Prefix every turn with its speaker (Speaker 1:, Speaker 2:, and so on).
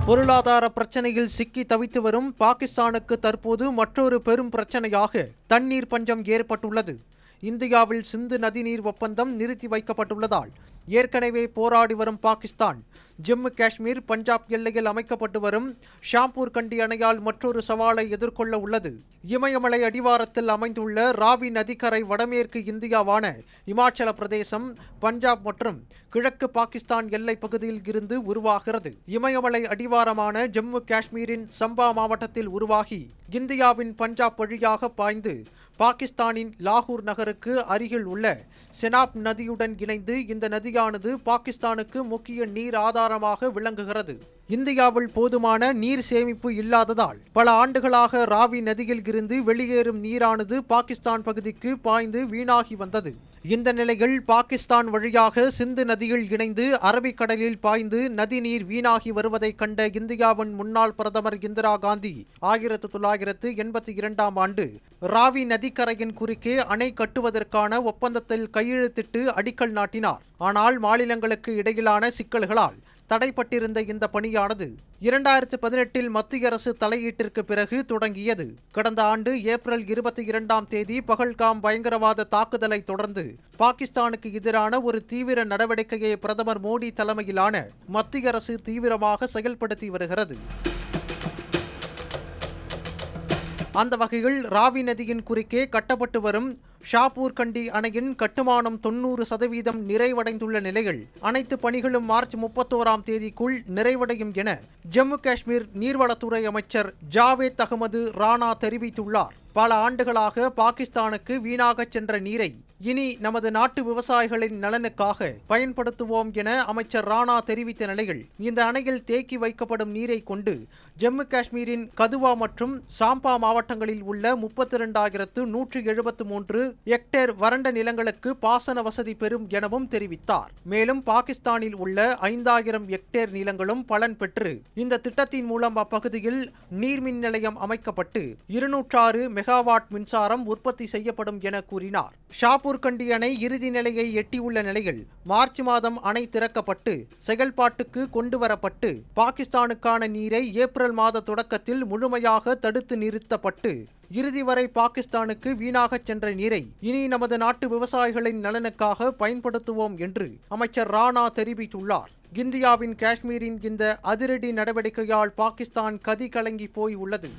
Speaker 1: பொருளாதார பிரச்சனையில் சிக்கி தவித்து வரும் பாகிஸ்தானுக்கு தற்போது மற்றொரு பெரும் பிரச்சனையாக தண்ணீர் பஞ்சம் ஏற்பட்டுள்ளது. இந்தியாவில் சிந்து நதிநீர் ஒப்பந்தம் நிறுத்தி வைக்கப்பட்டுள்ளதால் ஏற்கனவே போராடி வரும் பாகிஸ்தான் ஜம்மு காஷ்மீர் பஞ்சாப் எல்லையில் அமைக்கப்பட்டு வரும் ஷாம்பூர் கண்டி அணையால் மற்றொரு சவாலை எதிர்கொள்ள உள்ளது. இமயமலை அடிவாரத்தில் அமைந்துள்ள ராவி நதிக்கரை வடமேற்கு இந்தியாவான இமாச்சல பிரதேசம், பஞ்சாப் மற்றும் கிழக்கு பாகிஸ்தான் எல்லை பகுதியில் இருந்து உருவாகிறது. இமயமலை அடிவாரமான ஜம்மு காஷ்மீரின் சம்பா மாவட்டத்தில் உருவாகி இந்தியாவின் பஞ்சாப் வழியாக பாய்ந்து பாகிஸ்தானின் லாகூர் நகருக்கு அருகில் உள்ள செனாப் நதியுடன் இணைந்து இந்த நதியானது பாகிஸ்தானுக்கு முக்கிய நீர் ஆதாரமாக விளங்குகிறது. இந்தியாவில் போதுமான நீர் சேமிப்பு இல்லாததால் பல ஆண்டுகளாக ராவி நதியில் இருந்து வெளியேறும் நீரானது பாகிஸ்தான் பகுதிக்கு பாய்ந்து வீணாகி வந்தது. இந்த நிலையில் பாகிஸ்தான் வழியாக சிந்து நதியில் இணைந்து அரபிக்கடலில் பாய்ந்து நதி நீர் வீணாகி வருவதை கண்ட இந்தியாவின் முன்னாள் பிரதமர் இந்திரா காந்தி 1982ஆம் ஆண்டு ராவி நதிக்கரையின் குறுக்கே அணை கட்டுவதற்கான ஒப்பந்தத்தில் கையெழுத்திட்டு அடிக்கல் நாட்டினார். ஆனால் மாநிலங்களுக்கு இடையிலான சிக்கல்களால் தடைப்பட்டிருந்த இந்த பணியானது 2018இல் மத்திய அரசு தலையீட்டிற்கு பிறகு தொடங்கியது. கடந்த ஆண்டு ஏப்ரல் 22ஆம் தேதி பகல்காம் பயங்கரவாத தாக்குதலை தொடர்ந்து பாகிஸ்தானுக்கு எதிரான ஒரு தீவிர நடவடிக்கையை பிரதமர் மோடி தலைமையிலான மத்திய அரசு தீவிரமாக செயல்படுத்தி வருகிறது. அந்த வகையில் ராவி நதியின் குறுக்கே கட்டப்பட்டு வரும் ஷாப்பூர் கண்டி அணையின் கட்டுமானம் 90% நிறைவடைந்துள்ள நிலையில் அனைத்து பணிகளும் மார்ச் 31ஆம் தேதிக்குள் நிறைவடையும் என ஜம்மு காஷ்மீர் நீர்வளத்துறை அமைச்சர் ஜாவேத் அகமது ராணா தெரிவித்துள்ளார். பல ஆண்டுகளாக பாகிஸ்தானுக்கு வீணாக சென்ற நீரை இனி நமது நாட்டு விவசாயிகளின் நலனுக்காக பயன்படுத்துவோம் என அமைச்சர் ராணா தெரிவித்த நிலையில் இந்த அணையில் தேக்கி வைக்கப்படும் நீரை கொண்டு ஜம்மு காஷ்மீரின் கதுவா மற்றும் சாம்பா மாவட்டங்களில் உள்ள 32,173 ஹெக்டேர் வறண்ட நிலங்களுக்கு பாசன வசதி பெறும் எனவும் தெரிவித்தார். மேலும் பாகிஸ்தானில் உள்ள 5,000 ஹெக்டேர் நிலங்களும் பலன் பெற்று இந்த திட்டத்தின் மூலம் அப்பகுதியில் நீர்மின் நிலையம் அமைக்கப்பட்டு 206 மெகாவாட் மின்சாரம் உற்பத்தி செய்யப்படும் என கூறினார். ஷாப்பூர் கண்டி அணை இறுதி நிலையை எட்டியுள்ள நிலையில் மார்ச் மாதம் அணை திறக்கப்பட்டு செயல்பாட்டுக்கு கொண்டுவரப்பட்டு பாகிஸ்தானுக்கான நீரை ஏப்ரல் மாத தொடக்கத்தில் முழுமையாக தடுத்து நிறுத்தப்பட்டு இறுதி வரை பாகிஸ்தானுக்கு வீணாக சென்ற நீரை இனி நமது நாட்டு விவசாயிகளின் நலனுக்காக பயன்படுத்துவோம் என்று அமைச்சர் ராணா தெரிவித்துள்ளார். இந்தியாவின் காஷ்மீரின் இந்த அதிரடி நடவடிக்கையால் பாகிஸ்தான் கதி கலங்கி போய் உள்ளது.